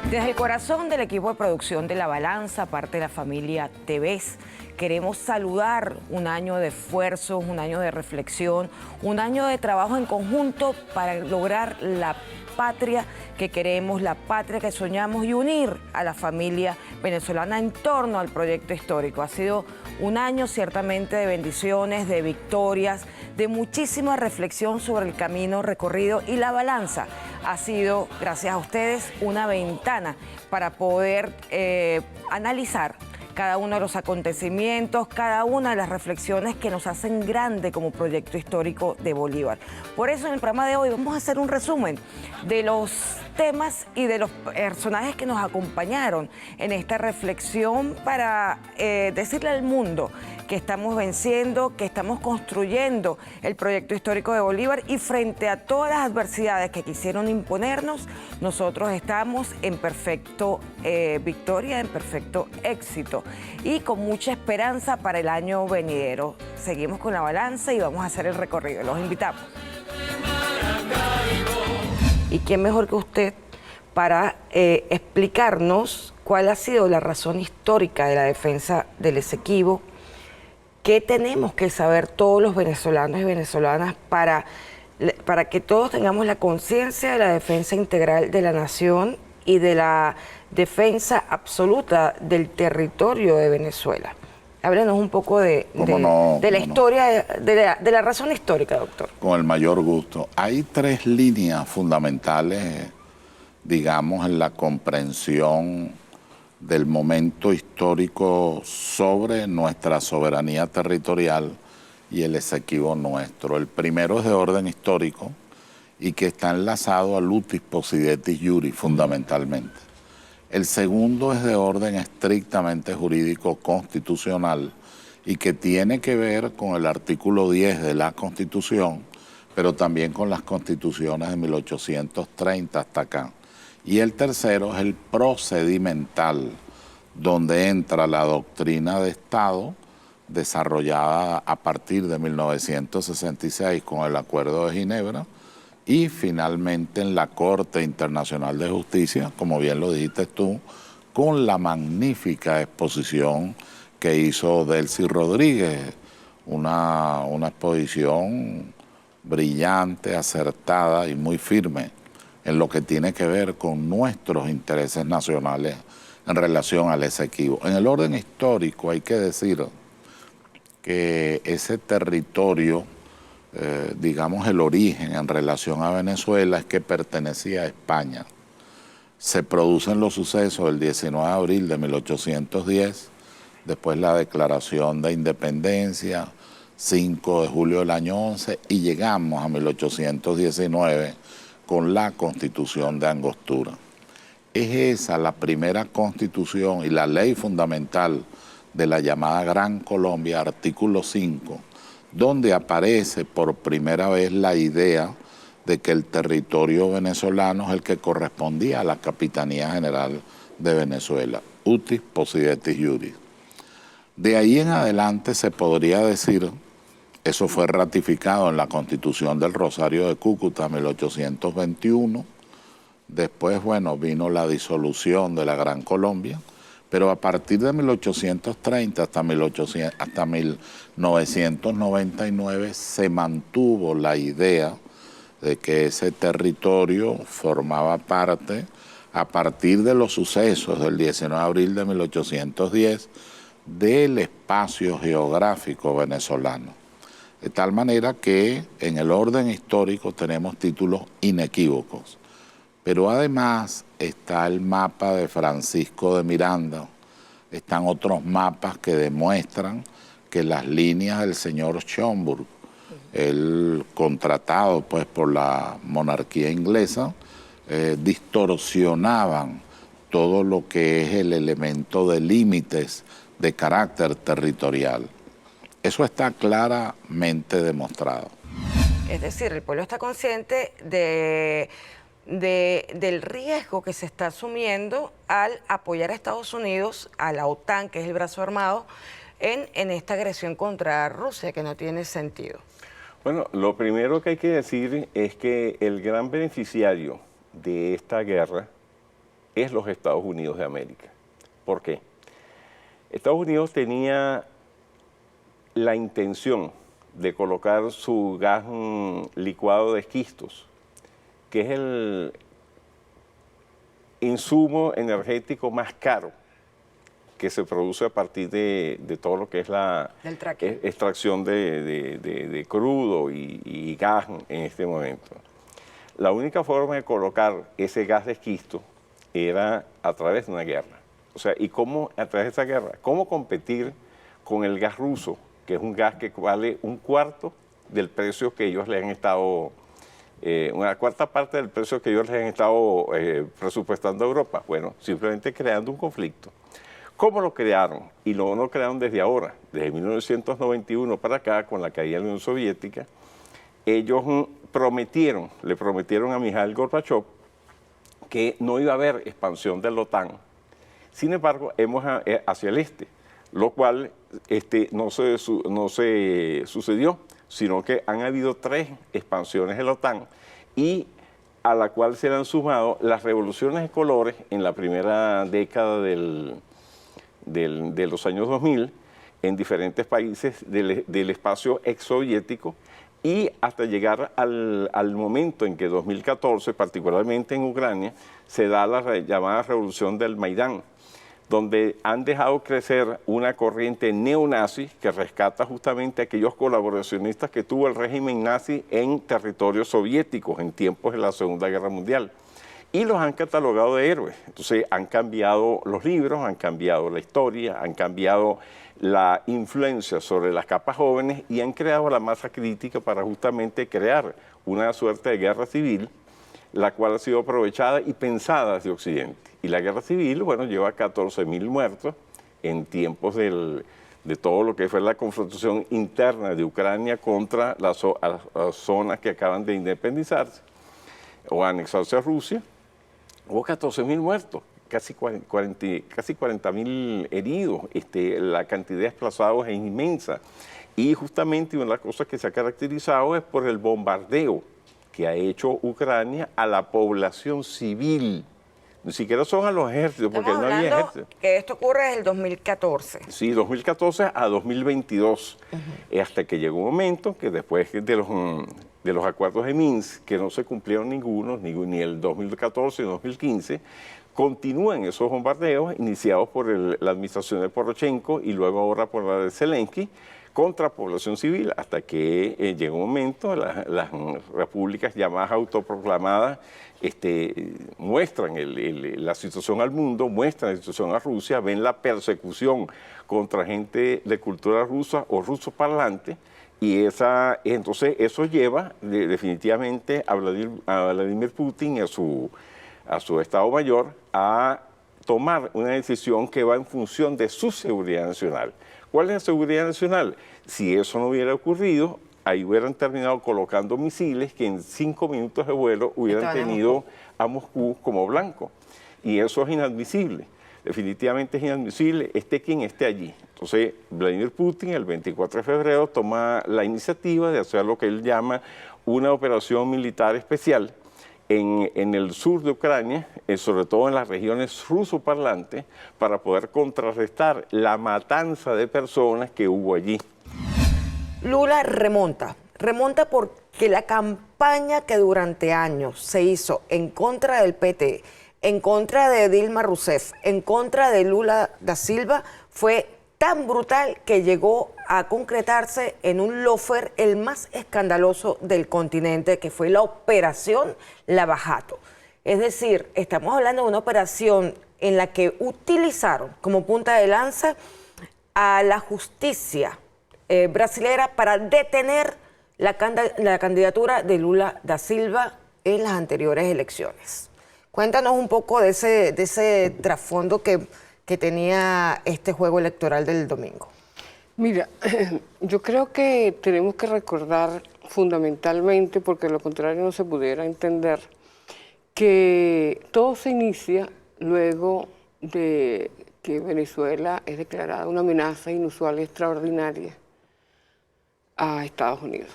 Desde el corazón del equipo de producción de La Balanza, parte de la familia TVS, queremos saludar un año de esfuerzos, un año de reflexión, un año de trabajo en conjunto para lograr la patria que queremos, la patria que soñamos y unir a la familia venezolana en torno al proyecto histórico. Ha sido un año ciertamente de bendiciones, de victorias, de muchísima reflexión sobre el camino recorrido, y La Balanza ha sido, gracias a ustedes, una ventana para poder analizar cada uno de los acontecimientos, cada una de las reflexiones que nos hacen grande como proyecto histórico de Bolívar. Por eso en el programa de hoy vamos a hacer un resumen de los temas y de los personajes que nos acompañaron en esta reflexión para decirle al mundo que estamos venciendo, que estamos construyendo el proyecto histórico de Bolívar, y frente a todas las adversidades que quisieron imponernos, nosotros estamos en perfecto victoria, en perfecto éxito y con mucha esperanza para el año venidero. Seguimos con La Balanza y vamos a hacer el recorrido. Los invitamos. ¿Y quién mejor que usted para explicarnos cuál ha sido la razón histórica de la defensa del Esequibo? ¿Qué tenemos que saber todos los venezolanos y venezolanas para que todos tengamos la conciencia de la defensa integral de la nación y de la defensa absoluta del territorio de Venezuela? Háblenos un poco de la historia, de la razón histórica, doctor. Con el mayor gusto. Hay tres líneas fundamentales, digamos, en la comprensión del momento histórico sobre nuestra soberanía territorial y el Esequibo nuestro. El primero es de orden histórico y que está enlazado a Lutis Possidetis Iuris fundamentalmente. El segundo es de orden estrictamente jurídico constitucional y que tiene que ver con el artículo 10 de la Constitución, pero también con las constituciones de 1830 hasta acá. Y el tercero es el procedimental, donde entra la doctrina de Estado desarrollada a partir de 1966 con el Acuerdo de Ginebra, y finalmente en la Corte Internacional de Justicia, como bien lo dijiste tú, con la magnífica exposición que hizo Delcy Rodríguez, una exposición brillante, acertada y muy firme en lo que tiene que ver con nuestros intereses nacionales en relación al Esequibo. En el orden histórico hay que decir que ese territorio, digamos el origen en relación a Venezuela, es que pertenecía a España. Se producen los sucesos del 19 de abril de 1810, después la declaración de independencia, 5 de julio del año 11, y llegamos a 1819 con la Constitución de Angostura. Es esa la primera constitución y la ley fundamental de la llamada Gran Colombia, artículo 5, donde aparece por primera vez la idea de que el territorio venezolano es el que correspondía a la Capitanía General de Venezuela, Utis Possidetis Iuris. De ahí en adelante se podría decir, eso fue ratificado en la Constitución del Rosario de Cúcuta, 1821, después, bueno, vino la disolución de la Gran Colombia, pero a partir de 1830 hasta 1999 se mantuvo la idea de que ese territorio formaba parte, a partir de los sucesos del 19 de abril de 1810, del espacio geográfico venezolano. De tal manera que en el orden histórico tenemos títulos inequívocos. Pero además está el mapa de Francisco de Miranda, están otros mapas que demuestran que las líneas del señor Schomburg, el contratado pues por la monarquía inglesa, distorsionaban todo lo que es el elemento de límites de carácter territorial. Eso está claramente demostrado. Es decir, el pueblo está consciente del riesgo que se está asumiendo al apoyar a Estados Unidos, a la OTAN, que es el brazo armado, en esta agresión contra Rusia, que no tiene sentido. Bueno, lo primero que hay que decir es que el gran beneficiario de esta guerra es los Estados Unidos de América. ¿Por qué? Estados Unidos tenía la intención de colocar su gas licuado de esquistos, que es el insumo energético más caro que se produce a partir de todo lo que es la extracción de crudo y gas en este momento. La única forma de colocar ese gas de esquisto era a través de una guerra. O sea, ¿y cómo a través de esa guerra? ¿Cómo competir con el gas ruso, que es un gas que vale un cuarto del precio que ellos le han estado, una cuarta parte del precio que ellos les han estado presupuestando a Europa? Bueno, simplemente creando un conflicto. ¿Cómo lo crearon? Y no lo crearon desde ahora, desde 1991 para acá, con la caída de la Unión Soviética. Ellos le prometieron a Mikhail Gorbachev que no iba a haber expansión de la OTAN. Sin embargo, hacia el este, lo cual no se sucedió, sino que han habido 3 expansiones de la OTAN y a la cual se le han sumado las revoluciones de colores en la primera década de los años 2000 en diferentes países del espacio exsoviético y hasta llegar al momento en que 2014, particularmente en Ucrania, se da la llamada revolución del Maidán, donde han dejado crecer una corriente neonazi que rescata justamente a aquellos colaboracionistas que tuvo el régimen nazi en territorios soviéticos en tiempos de la Segunda Guerra Mundial. Y los han catalogado de héroes. Entonces han cambiado los libros, han cambiado la historia, han cambiado la influencia sobre las capas jóvenes y han creado la masa crítica para justamente crear una suerte de guerra civil, la cual ha sido aprovechada y pensada hacia Occidente. Y la guerra civil, bueno, lleva 14.000 muertos en tiempos de todo lo que fue la confrontación interna de Ucrania contra las zonas que acaban de independizarse o anexarse a Rusia. Hubo 14.000 muertos, casi 40.000 heridos, la cantidad de desplazados es inmensa. Y justamente una de las cosas que se ha caracterizado es por el bombardeo que ha hecho Ucrania a la población civil. Ni siquiera son a los ejércitos, porque no había ejército. Que esto ocurre desde el 2014. Sí, 2014 a 2022, hasta que llegó un momento que después de los acuerdos de Minsk, que no se cumplieron ninguno, ni el 2014 ni el 2015, continúan esos bombardeos iniciados por la administración de Poroshenko y luego ahora por la de Zelensky, contra población civil, hasta que llegó un momento, las repúblicas llamadas autoproclamadas muestran la situación al mundo, muestran la situación a Rusia, ven la persecución contra gente de cultura rusa o ruso parlante, y entonces eso lleva definitivamente a Vladimir Putin y a su Estado Mayor a tomar una decisión que va en función de su seguridad nacional. ¿Cuál es la seguridad nacional? Si eso no hubiera ocurrido, ahí hubieran terminado colocando misiles que en 5 minutos de vuelo hubieran tenido a Moscú como blanco. Y eso es inadmisible. Definitivamente es inadmisible, esté quien esté allí. Entonces, Vladimir Putin el 24 de febrero toma la iniciativa de hacer lo que él llama una operación militar especial en el sur de Ucrania, sobre todo en las regiones rusoparlantes, para poder contrarrestar la matanza de personas que hubo allí. Lula remonta porque la campaña que durante años se hizo en contra del PT, en contra de Dilma Rousseff, en contra de Lula da Silva, fue tan brutal que llegó a concretarse en un lawfare el más escandaloso del continente, que fue la Operación Lava Jato. Es decir, estamos hablando de una operación en la que utilizaron como punta de lanza a la justicia brasilera para detener la candidatura de Lula da Silva en las anteriores elecciones. Cuéntanos un poco de ese trasfondo que tenía este juego electoral del domingo. Mira, yo creo que tenemos que recordar fundamentalmente, porque de lo contrario no se pudiera entender, que todo se inicia luego de que Venezuela es declarada una amenaza inusual y extraordinaria a Estados Unidos.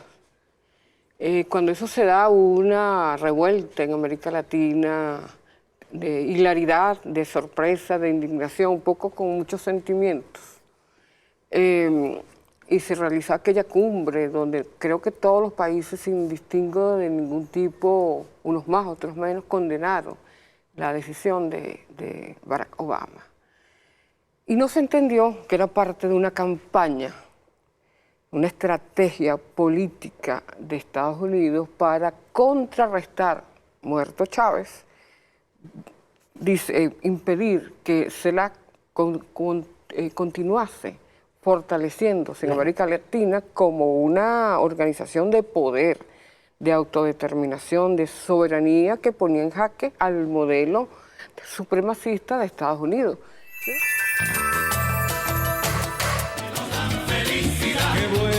Cuando eso se da, hubo una revuelta en América Latina hilaridad, de sorpresa, de indignación, un poco con muchos sentimientos. Y se realizó aquella cumbre donde creo que todos los países, sin distingo de ningún tipo, unos más, otros menos, condenaron la decisión de Barack Obama. Y no se entendió que era parte de una campaña, una estrategia política de Estados Unidos para contrarrestar, muerto Chávez, impedir que CELAC continuase fortaleciéndose en América Latina como una organización de poder, de autodeterminación, de soberanía que ponía en jaque al modelo supremacista de Estados Unidos. ¿Sí?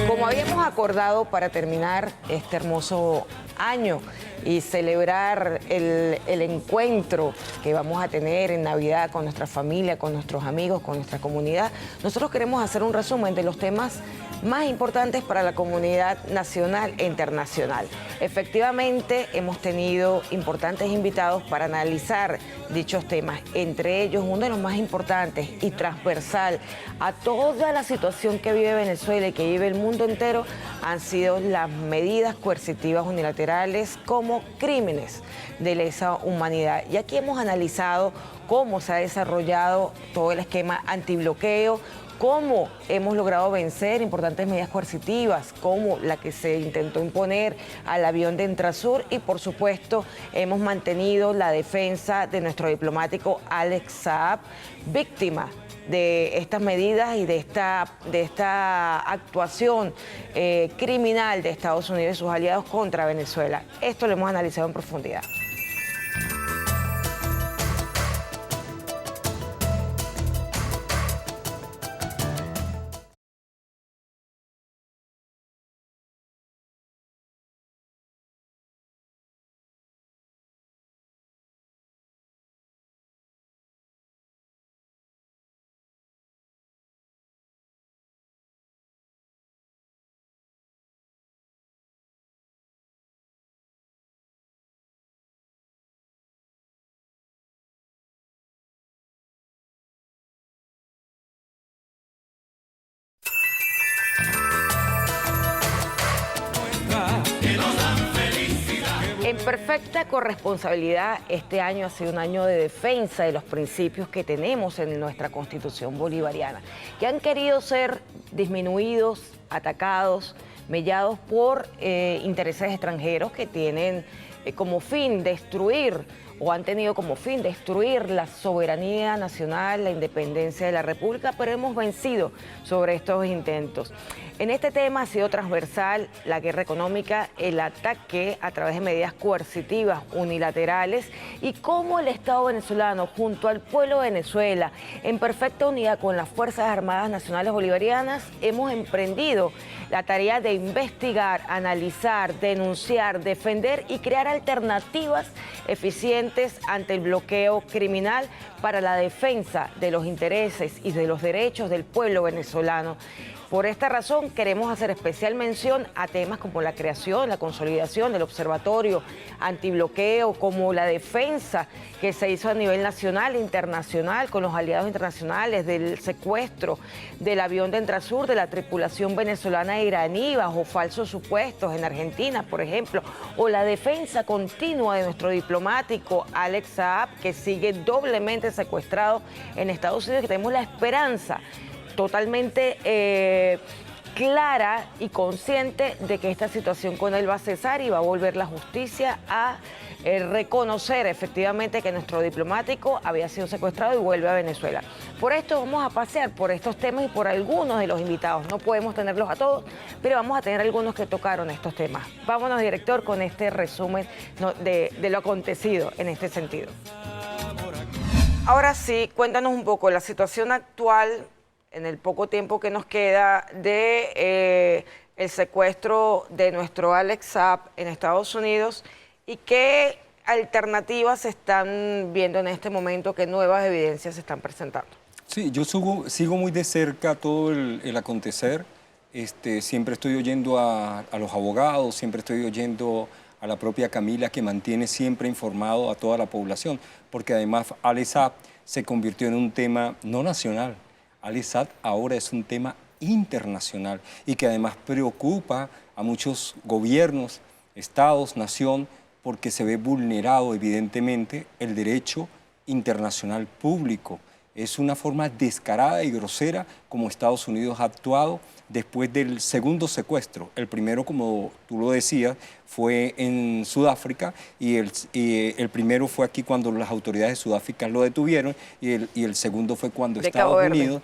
Como habíamos acordado para terminar este hermoso año y celebrar el encuentro que vamos a tener en Navidad con nuestra familia, con nuestros amigos, con nuestra comunidad, nosotros queremos hacer un resumen de los temas más importantes para la comunidad nacional e internacional. Efectivamente, hemos tenido importantes invitados para analizar dichos temas, entre ellos uno de los más importantes y transversal a toda la situación que vive Venezuela y que vive el mundo entero, han sido las medidas coercitivas unilaterales como crímenes de lesa humanidad. Y aquí hemos analizado cómo se ha desarrollado todo el esquema antibloqueo, cómo hemos logrado vencer importantes medidas coercitivas, como la que se intentó imponer al avión de Entrasur, y por supuesto hemos mantenido la defensa de nuestro diplomático Alex Saab, víctima de estas medidas y de esta actuación criminal de Estados Unidos y sus aliados contra Venezuela. Esto lo hemos analizado en profundidad. En perfecta corresponsabilidad, este año ha sido un año de defensa de los principios que tenemos en nuestra Constitución bolivariana, que han querido ser disminuidos, atacados, mellados por intereses extranjeros que tienen como fin destruir o han tenido como fin destruir la soberanía nacional, la independencia de la República, pero hemos vencido sobre estos intentos. En este tema ha sido transversal la guerra económica, el ataque a través de medidas coercitivas unilaterales y cómo el Estado venezolano, junto al pueblo de Venezuela, en perfecta unidad con las Fuerzas Armadas Nacionales Bolivarianas, hemos emprendido la tarea de investigar, analizar, denunciar, defender y crear alternativas eficientes ante el bloqueo criminal para la defensa de los intereses y de los derechos del pueblo venezolano. Por esta razón queremos hacer especial mención a temas como la creación, la consolidación del observatorio antibloqueo, como la defensa que se hizo a nivel nacional e internacional con los aliados internacionales del secuestro del avión de Entrasur de la tripulación venezolana e iraní bajo falsos supuestos en Argentina, por ejemplo, o la defensa continua de nuestro diplomático Alex Saab, que sigue doblemente secuestrado en Estados Unidos, que tenemos la esperanza totalmente clara y consciente de que esta situación con él va a cesar y va a volver la justicia a reconocer efectivamente que nuestro diplomático había sido secuestrado y vuelve a Venezuela. Por esto vamos a pasear por estos temas y por algunos de los invitados. No podemos tenerlos a todos, pero vamos a tener algunos que tocaron estos temas. Vámonos, director, con este resumen de lo acontecido en este sentido. Ahora sí, cuéntanos un poco la situación actual en el poco tiempo que nos queda de el secuestro de nuestro Alex Saab en Estados Unidos y qué alternativas se están viendo en este momento, qué nuevas evidencias se están presentando. Sí, yo sigo muy de cerca todo el acontecer. Siempre estoy oyendo a los abogados, siempre estoy oyendo a la propia Camila, que mantiene siempre informado a toda la población, porque además Alex Saab se convirtió en un tema no nacional. Alex Saab ahora es un tema internacional y que además preocupa a muchos gobiernos, estados, nación, porque se ve vulnerado evidentemente el derecho internacional público. Es una forma descarada y grosera como Estados Unidos ha actuado después del segundo secuestro. El primero, como tú lo decías, fue en Sudáfrica y el primero fue aquí cuando las autoridades de Sudáfrica lo detuvieron y el segundo fue cuando Estados Unidos,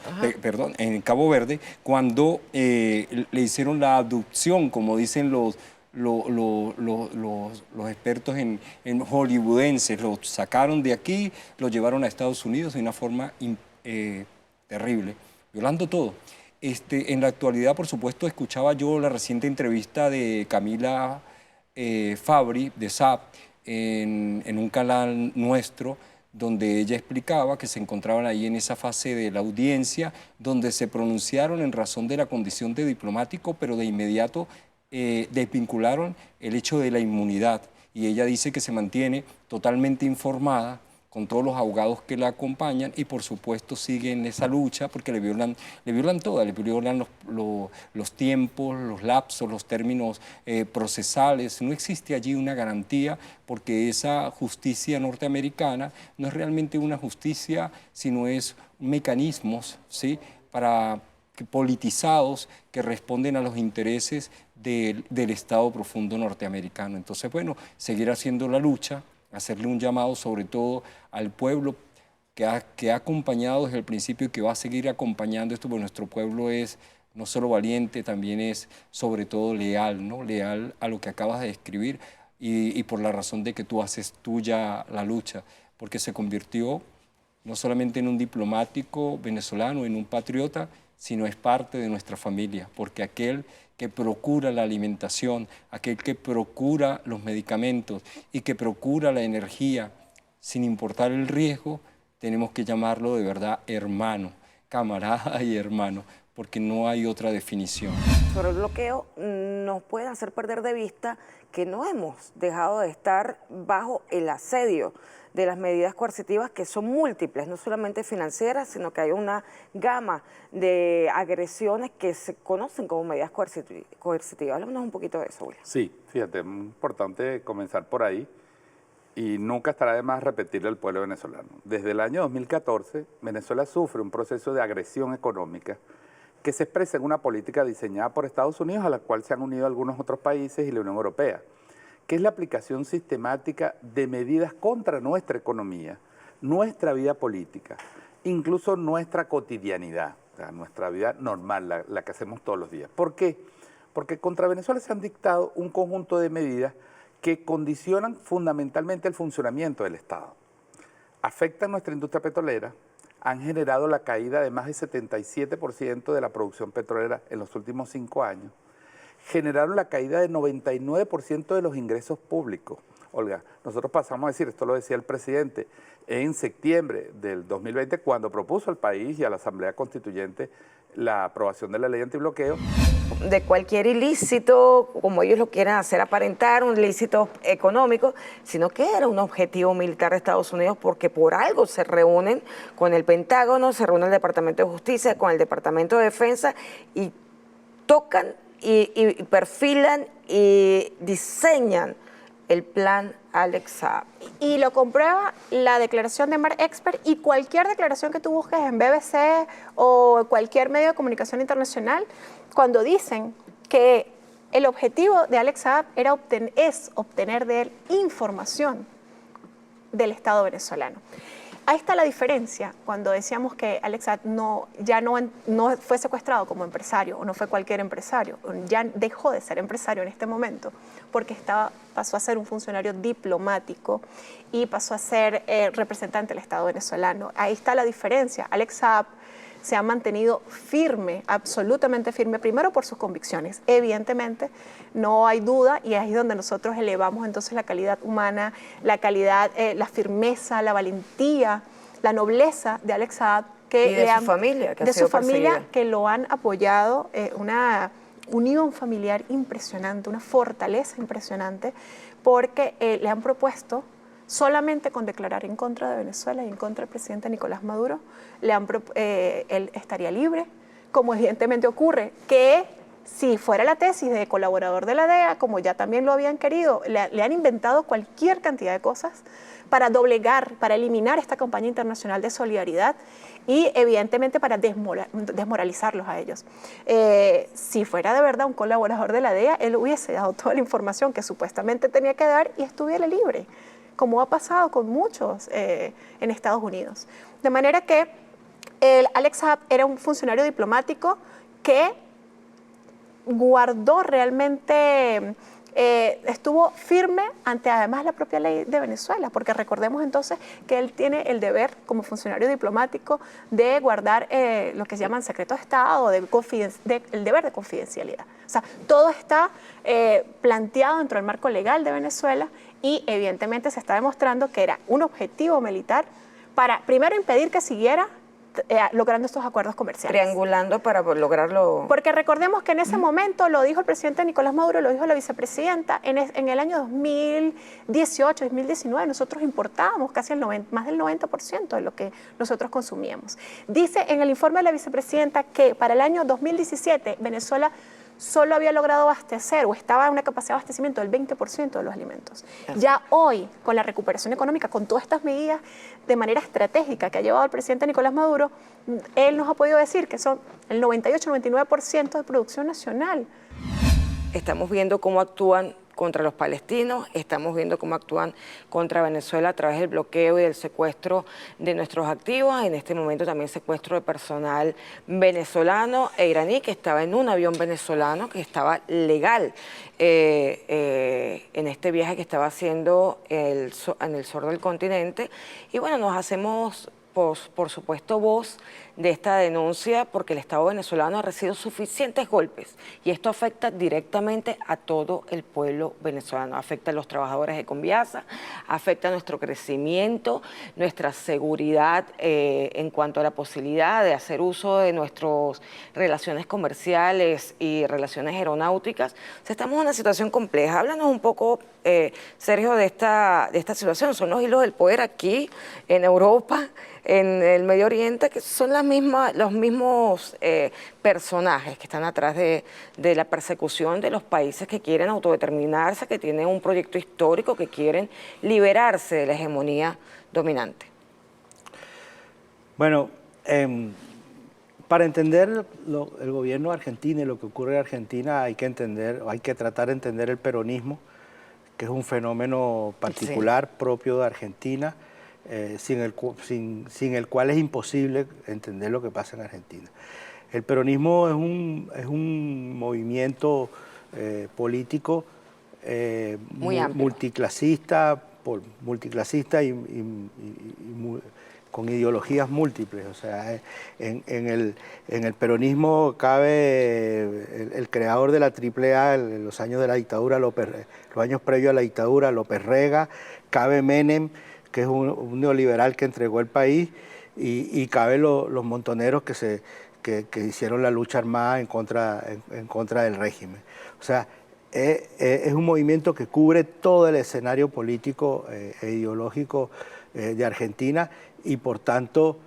en Cabo Verde, cuando le hicieron la abducción, como dicen los expertos en hollywoodenses, lo sacaron de aquí, lo llevaron a Estados Unidos de una forma terrible, violando todo. En la actualidad, por supuesto, escuchaba yo la reciente entrevista de Camila Fabri, de SAP, en un canal nuestro, donde ella explicaba que se encontraban ahí en esa fase de la audiencia, donde se pronunciaron en razón de la condición de diplomático, pero de inmediato desvincularon el hecho de la inmunidad. Y ella dice que se mantiene totalmente informada con todos los abogados que la acompañan y por supuesto sigue en esa lucha porque le violan todo, le violan los tiempos, los lapsos, los términos procesales. No existe allí una garantía porque esa justicia norteamericana no es realmente una justicia, sino es mecanismos, ¿sí?, politizados que responden a los intereses del Estado profundo norteamericano. Entonces, bueno, seguir haciendo la lucha, hacerle un llamado sobre todo al pueblo que ha acompañado desde el principio y que va a seguir acompañando esto, porque nuestro pueblo es no solo valiente, también es sobre todo leal, ¿no? Leal a lo que acabas de describir y por la razón de que tú haces tuya la lucha, porque se convirtió no solamente en un diplomático venezolano, en un patriota, sino es parte de nuestra familia, porque aquel que procura la alimentación, aquel que procura los medicamentos y que procura la energía, sin importar el riesgo, tenemos que llamarlo de verdad hermano, camarada y hermano, porque no hay otra definición. Sobre el bloqueo, nos puede hacer perder de vista que no hemos dejado de estar bajo el asedio de las medidas coercitivas, que son múltiples, no solamente financieras, sino que hay una gama de agresiones que se conocen como medidas coercitivas. Háblanos un poquito de eso, William. Sí, fíjate, es importante comenzar por ahí y nunca estará de más repetirle al pueblo venezolano. Desde el año 2014, Venezuela sufre un proceso de agresión económica que se expresa en una política diseñada por Estados Unidos, a la cual se han unido algunos otros países y la Unión Europea, que es la aplicación sistemática de medidas contra nuestra economía, nuestra vida política, incluso nuestra cotidianidad, o sea, nuestra vida normal, la que hacemos todos los días. ¿Por qué? Porque contra Venezuela se han dictado un conjunto de medidas que condicionan fundamentalmente el funcionamiento del Estado. Afectan nuestra industria petrolera, han generado la caída de más del 77% de la producción petrolera en los últimos 5 años, generaron la caída del 99% de los ingresos públicos. Olga, nosotros pasamos a decir, esto lo decía el presidente, en septiembre del 2020, cuando propuso al país y a la Asamblea Constituyente la aprobación de la ley antibloqueo. De cualquier ilícito, como ellos lo quieran hacer aparentar, un ilícito económico, sino que era un objetivo militar de Estados Unidos, porque por algo se reúnen con el Pentágono, se reúne el Departamento de Justicia, con el Departamento de Defensa y tocan y perfilan y diseñan el plan Alex Saab. Y lo comprueba la declaración de Mark Expert y cualquier declaración que tú busques en BBC o cualquier medio de comunicación internacional, cuando dicen que el objetivo de Alex Saab es obtener de él información del Estado venezolano. Ahí está la diferencia cuando decíamos que Alex Saab ya no fue secuestrado como empresario o no fue cualquier empresario, ya dejó de ser empresario en este momento porque pasó a ser un funcionario diplomático y pasó a ser representante del Estado venezolano. Ahí está la diferencia. Alex Saab se ha mantenido firme, absolutamente firme, primero por sus convicciones, evidentemente, no hay duda, y ahí es donde nosotros elevamos entonces la calidad humana, la calidad, la firmeza, la valentía, la nobleza de Alex Saab, y de su familia, que lo han apoyado, una unión familiar impresionante, una fortaleza impresionante, porque le han propuesto, solamente con declarar en contra de Venezuela y en contra del presidente Nicolás Maduro, él estaría libre, como evidentemente ocurre, que si fuera la tesis de colaborador de la DEA, como ya también lo habían querido, le han inventado cualquier cantidad de cosas para doblegar, para eliminar esta campaña internacional de solidaridad y evidentemente para desmoralizarlos a ellos. Si fuera de verdad un colaborador de la DEA, él hubiese dado toda la información que supuestamente tenía que dar y estuviera libre, como ha pasado con muchos en Estados Unidos. De manera que Alex Saab era un funcionario diplomático que guardó realmente, estuvo firme ante además la propia ley de Venezuela, porque recordemos entonces que él tiene el deber como funcionario diplomático de guardar lo que se llaman secretos de Estado, el deber de confidencialidad. O sea, todo está planteado dentro del marco legal de Venezuela y evidentemente se está demostrando que era un objetivo militar para primero impedir que siguiera logrando estos acuerdos comerciales. Triangulando para lograrlo. Porque recordemos que en ese momento, lo dijo el presidente Nicolás Maduro, lo dijo la vicepresidenta, en el año 2018, 2019, nosotros importábamos casi más del 90% de lo que nosotros consumíamos. Dice en el informe de la vicepresidenta que para el año 2017 Venezuela solo había logrado abastecer o estaba en una capacidad de abastecimiento del 20% de los alimentos. Ya hoy, con la recuperación económica, con todas estas medidas de manera estratégica que ha llevado el presidente Nicolás Maduro, él nos ha podido decir que son el 98-99% de producción nacional. Estamos viendo cómo actúan contra los palestinos, estamos viendo cómo actúan contra Venezuela a través del bloqueo y del secuestro de nuestros activos, en este momento también secuestro de personal venezolano e iraní que estaba en un avión venezolano que estaba legal en este viaje que estaba haciendo en el sur del continente. Y bueno, nos hacemos por supuesto voz de esta denuncia porque el Estado venezolano ha recibido suficientes golpes y esto afecta directamente a todo el pueblo venezolano, afecta a los trabajadores de Conviasa, afecta a nuestro crecimiento, nuestra seguridad en cuanto a la posibilidad de hacer uso de nuestras relaciones comerciales y relaciones aeronáuticas. O sea, estamos en una situación compleja. Háblanos un poco, Sergio, de esta situación. Son los hilos del poder aquí en Europa, en el Medio Oriente, que son los mismos personajes que están atrás de la persecución de los países que quieren autodeterminarse, que tienen un proyecto histórico, que quieren liberarse de la hegemonía dominante. Bueno, para entender el gobierno de Argentina y lo que ocurre en Argentina hay que tratar de entender el peronismo, que es un fenómeno particular propio de Argentina, sin el cual es imposible entender lo que pasa en Argentina. El peronismo es un movimiento político multiclasista y con ideologías múltiples. O sea, en el peronismo cabe el creador de la AAA en los años de la dictadura, los años previos a la dictadura, López Rega, cabe Menem, que es un neoliberal que entregó el país, y cabe los montoneros que hicieron la lucha armada en contra del régimen. O sea, es un movimiento que cubre todo el escenario político e ideológico de Argentina y por tanto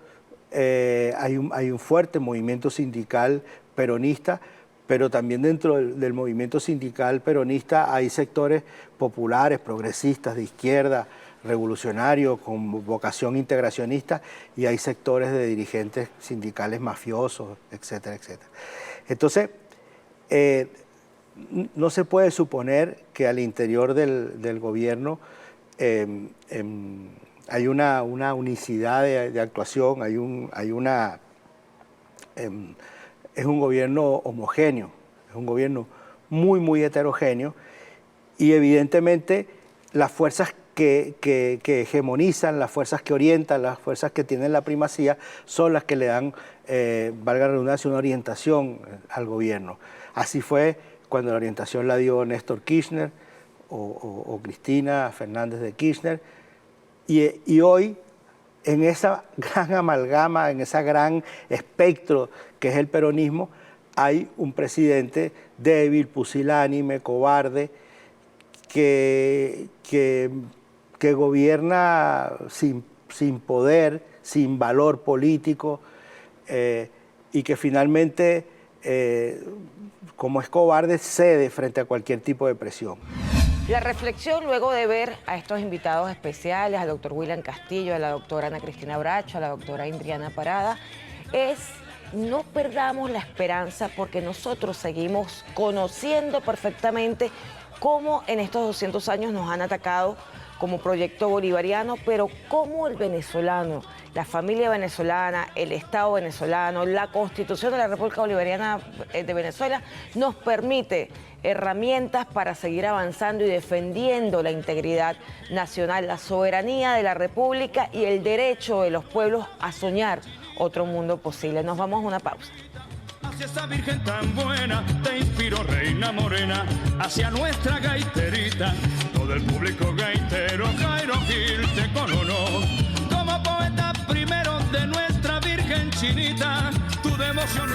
hay un fuerte movimiento sindical peronista, pero también dentro del movimiento sindical peronista hay sectores populares, progresistas, de izquierda, revolucionarios, con vocación integracionista, y hay sectores de dirigentes sindicales mafiosos, etcétera, etcétera. Entonces, no se puede suponer que al interior del gobierno hay una unicidad de actuación, es un gobierno homogéneo, es un gobierno muy, muy heterogéneo, y evidentemente las fuerzas que hegemonizan, las fuerzas que orientan, las fuerzas que tienen la primacía, son las que le dan, valga la redundancia, una orientación al gobierno. Así fue cuando la orientación la dio Néstor Kirchner o Cristina Fernández de Kirchner, y hoy en esa gran amalgama, en ese gran espectro que es el peronismo, hay un presidente débil, pusilánime, cobarde, que gobierna sin poder, sin valor político, y que finalmente, como es cobarde, cede frente a cualquier tipo de presión. La reflexión luego de ver a estos invitados especiales, al doctor William Castillo, a la doctora Ana Cristina Bracho, a la doctora Indriana Parada, es: no perdamos la esperanza, porque nosotros seguimos conociendo perfectamente cómo en estos 200 años nos han atacado como proyecto bolivariano, pero cómo el venezolano, la familia venezolana, el Estado venezolano, la Constitución de la República Bolivariana de Venezuela nos permite herramientas para seguir avanzando y defendiendo la integridad nacional, la soberanía de la República y el derecho de los pueblos a soñar otro mundo posible. Nos vamos a una pausa. Hacia esa virgen tan buena te inspiró reina morena, hacia nuestra gaiterita, todo el público gaitero Jairo Gil te coronó. Como poeta primero de nuestra virgen chinita, tu devoción.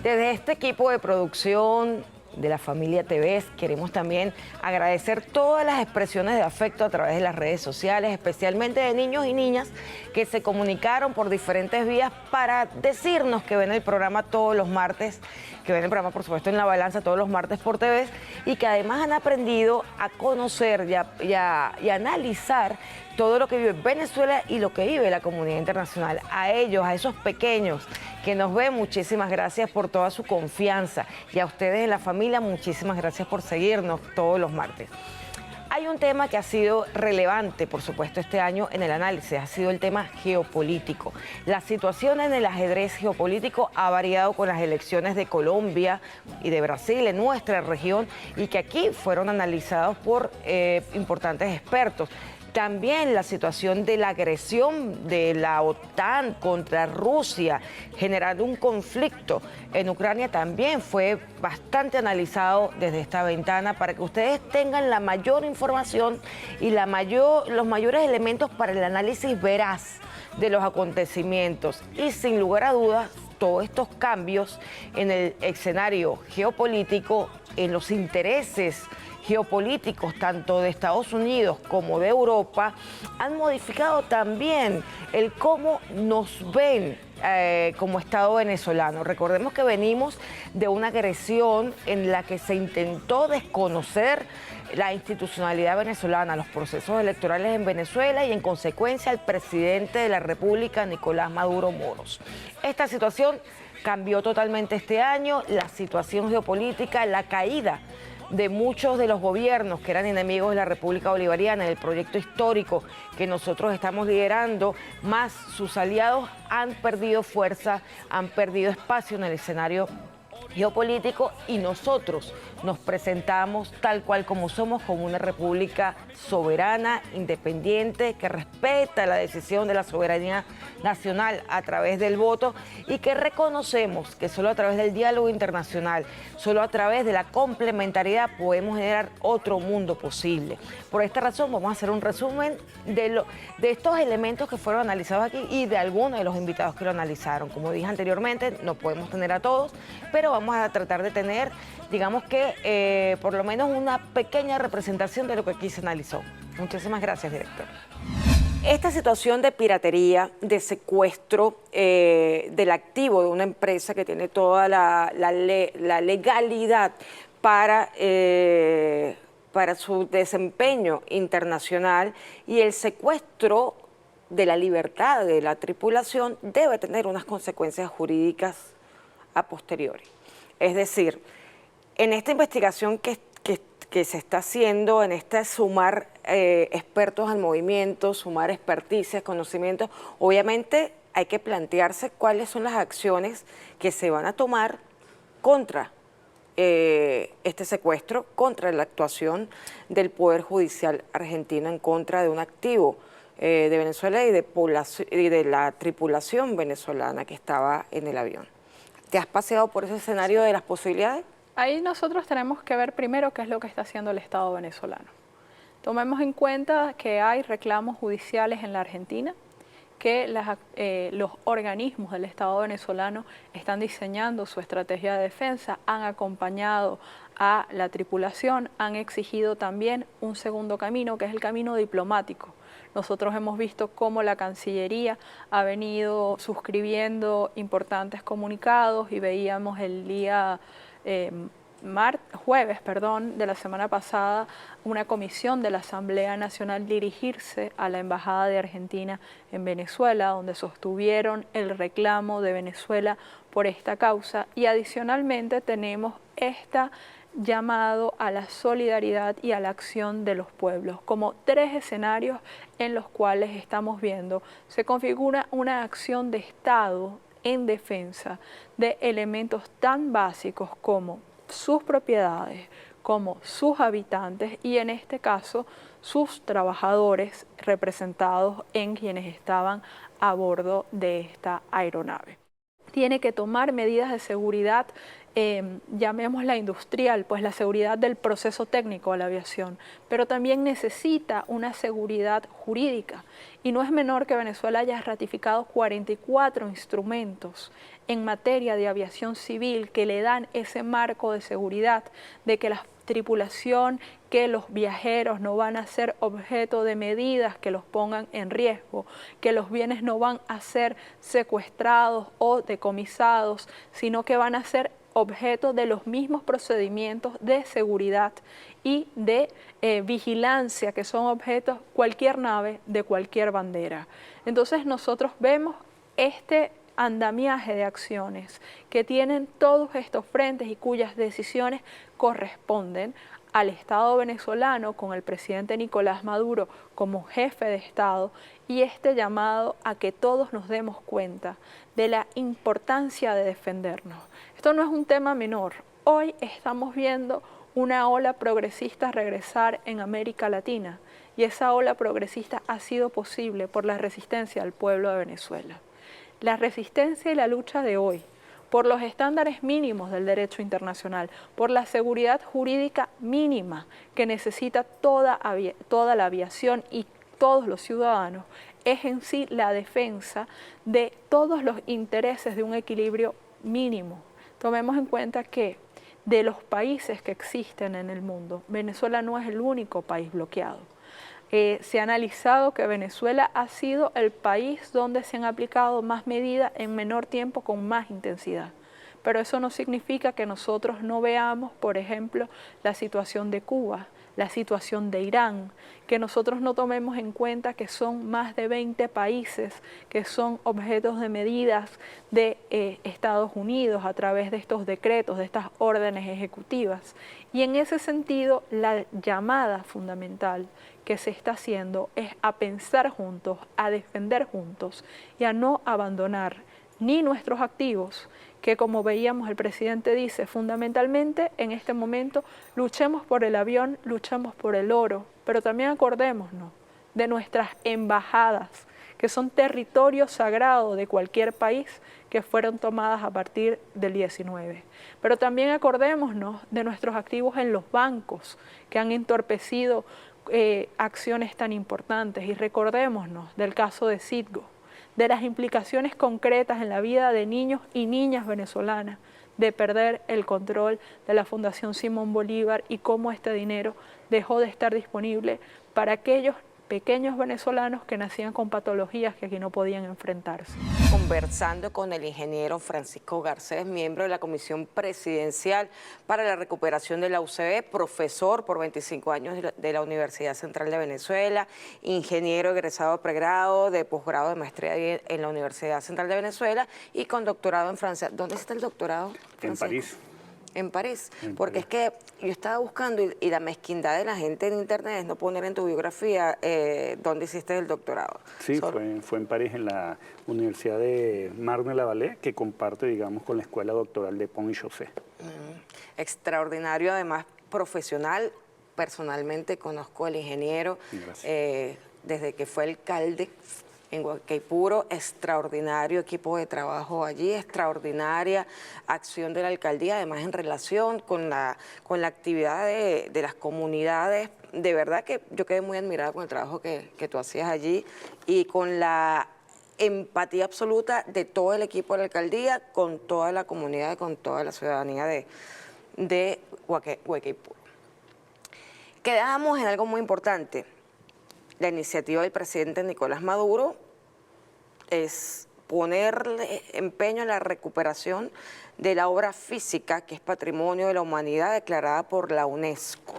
Desde este equipo de producción de la familia TVS queremos también agradecer todas las expresiones de afecto a través de las redes sociales, especialmente de niños y niñas que se comunicaron por diferentes vías para decirnos que ven el programa todos los martes, que ven el programa por supuesto en La Balanza todos los martes por TVS, y que además han aprendido a conocer y a analizar todo lo que vive Venezuela y lo que vive la comunidad internacional. A ellos, a esos pequeños que nos ven, muchísimas gracias por toda su confianza. Y a ustedes en la familia, muchísimas gracias por seguirnos todos los martes. Hay un tema que ha sido relevante, por supuesto, este año en el análisis, ha sido el tema geopolítico. La situación en el ajedrez geopolítico ha variado con las elecciones de Colombia y de Brasil en nuestra región, y que aquí fueron analizados por importantes expertos. También la situación de la agresión de la OTAN contra Rusia, generando un conflicto en Ucrania, también fue bastante analizado desde esta ventana para que ustedes tengan la mayor información y los mayores elementos para el análisis veraz de los acontecimientos. Y sin lugar a dudas, todos estos cambios en el escenario geopolítico, en los intereses geopolíticos tanto de Estados Unidos como de Europa, han modificado también el cómo nos ven como Estado venezolano. Recordemos que venimos de una agresión en la que se intentó desconocer la institucionalidad venezolana, los procesos electorales en Venezuela y en consecuencia el presidente de la República, Nicolás Maduro Moros. Esta situación cambió totalmente este año, la situación geopolítica, la caída de muchos de los gobiernos que eran enemigos de la República Bolivariana, del proyecto histórico que nosotros estamos liderando, más sus aliados han perdido fuerza, han perdido espacio en el escenario geopolítico, y nosotros nos presentamos tal cual como somos, como una república soberana, independiente, que respeta la decisión de la soberanía nacional a través del voto, y que reconocemos que solo a través del diálogo internacional, solo a través de la complementariedad podemos generar otro mundo posible. Por esta razón vamos a hacer un resumen de estos elementos que fueron analizados aquí y de algunos de los invitados que lo analizaron. Como dije anteriormente, no podemos tener a todos, pero vamos a tratar de tener, digamos que por lo menos una pequeña representación de lo que aquí se analizó. Muchísimas gracias, director. Esta situación de piratería, de secuestro del activo de una empresa que tiene toda la legalidad para su desempeño internacional, y el secuestro de la libertad de la tripulación debe tener unas consecuencias jurídicas a posteriori. Es decir, en esta investigación que que se está haciendo en este sumar expertos al movimiento, sumar experticias, conocimientos, obviamente hay que plantearse cuáles son las acciones que se van a tomar contra este secuestro, contra la actuación del Poder Judicial argentino en contra de un activo de Venezuela y de la tripulación venezolana que estaba en el avión. ¿Te has paseado por ese escenario de las posibilidades? Ahí nosotros tenemos que ver primero qué es lo que está haciendo el Estado venezolano. Tomemos en cuenta que hay reclamos judiciales en la Argentina, que los organismos del Estado venezolano están diseñando su estrategia de defensa, han acompañado a la tripulación, han exigido también un segundo camino, que es el camino diplomático. Nosotros hemos visto cómo la Cancillería ha venido suscribiendo importantes comunicados y veíamos el día jueves de la semana pasada una comisión de la Asamblea Nacional dirigirse a la Embajada de Argentina en Venezuela, donde sostuvieron el reclamo de Venezuela por esta causa, y adicionalmente tenemos este llamado a la solidaridad y a la acción de los pueblos, como tres escenarios en los cuales estamos viendo se configura una acción de Estado en defensa de elementos tan básicos como sus propiedades, como sus habitantes y en este caso sus trabajadores representados en quienes estaban a bordo de esta aeronave. Tiene que tomar medidas de seguridad, llamémosla industrial, pues la seguridad del proceso técnico de la aviación, pero también necesita una seguridad jurídica. Y no es menor que Venezuela haya ratificado 44 instrumentos en materia de aviación civil que le dan ese marco de seguridad de que la tripulación, que los viajeros no van a ser objeto de medidas que los pongan en riesgo, que los bienes no van a ser secuestrados o decomisados, sino que van a ser objeto de los mismos procedimientos de seguridad y de vigilancia que son objetos cualquier nave de cualquier bandera. Entonces nosotros vemos este andamiaje de acciones que tienen todos estos frentes y cuyas decisiones corresponden al Estado venezolano con el presidente Nicolás Maduro como jefe de Estado y este llamado a que todos nos demos cuenta de la importancia de defendernos. Esto no es un tema menor. Hoy estamos viendo una ola progresista regresar en América Latina y esa ola progresista ha sido posible por la resistencia del pueblo de Venezuela. La resistencia y la lucha de hoy por los estándares mínimos del derecho internacional, por la seguridad jurídica mínima que necesita toda la aviación y todos los ciudadanos, es en sí la defensa de todos los intereses de un equilibrio mínimo. Tomemos en cuenta que de los países que existen en el mundo, Venezuela no es el único país bloqueado. Se ha analizado que Venezuela ha sido el país donde se han aplicado más medidas en menor tiempo con más intensidad. Pero eso no significa que nosotros no veamos, por ejemplo, la situación de Cuba, la situación de Irán, que nosotros no tomemos en cuenta que son más de 20 países que son objetos de medidas de Estados Unidos a través de estos decretos, de estas órdenes ejecutivas. Y en ese sentido, la llamada fundamental que se está haciendo es a pensar juntos, a defender juntos y a no abandonar ni nuestros activos, que como veíamos el presidente dice, fundamentalmente en este momento luchemos por el avión, luchemos por el oro, pero también acordémonos de nuestras embajadas, que son territorio sagrado de cualquier país que fueron tomadas a partir del 19. Pero también acordémonos de nuestros activos en los bancos que han entorpecido acciones tan importantes y recordémonos del caso de Citgo, de las implicaciones concretas en la vida de niños y niñas venezolanas, de perder el control de la Fundación Simón Bolívar y cómo este dinero dejó de estar disponible para aquellos pequeños venezolanos que nacían con patologías que aquí no podían enfrentarse. Conversando con el ingeniero Francisco Garcés, miembro de la Comisión Presidencial para la Recuperación de la UCB, profesor por 25 años de la Universidad Central de Venezuela, ingeniero egresado de pregrado, de posgrado, de maestría en la Universidad Central de Venezuela y con doctorado en Francia. ¿Dónde está el doctorado? En París. En París, porque es que yo estaba buscando y la mezquindad de la gente en internet es no poner en tu biografía dónde hiciste el doctorado. Sí, fue en París, en la Universidad de Marne-la-Vallée, que comparte, digamos, con la Escuela Doctoral de Pont y Chaussée. Extraordinario, además profesional. Personalmente conozco al ingeniero desde que fue alcalde en Guaycaipuro, extraordinario equipo de trabajo allí, extraordinaria acción de la alcaldía, además en relación con la actividad de las comunidades. De verdad que yo quedé muy admirada con el trabajo que tú hacías allí y con la empatía absoluta de todo el equipo de la alcaldía, con toda la comunidad, con toda la ciudadanía de Guaycaipuro. Quedamos en algo muy importante. La iniciativa del presidente Nicolás Maduro es ponerle empeño en la recuperación de la obra física que es Patrimonio de la Humanidad declarada por la UNESCO,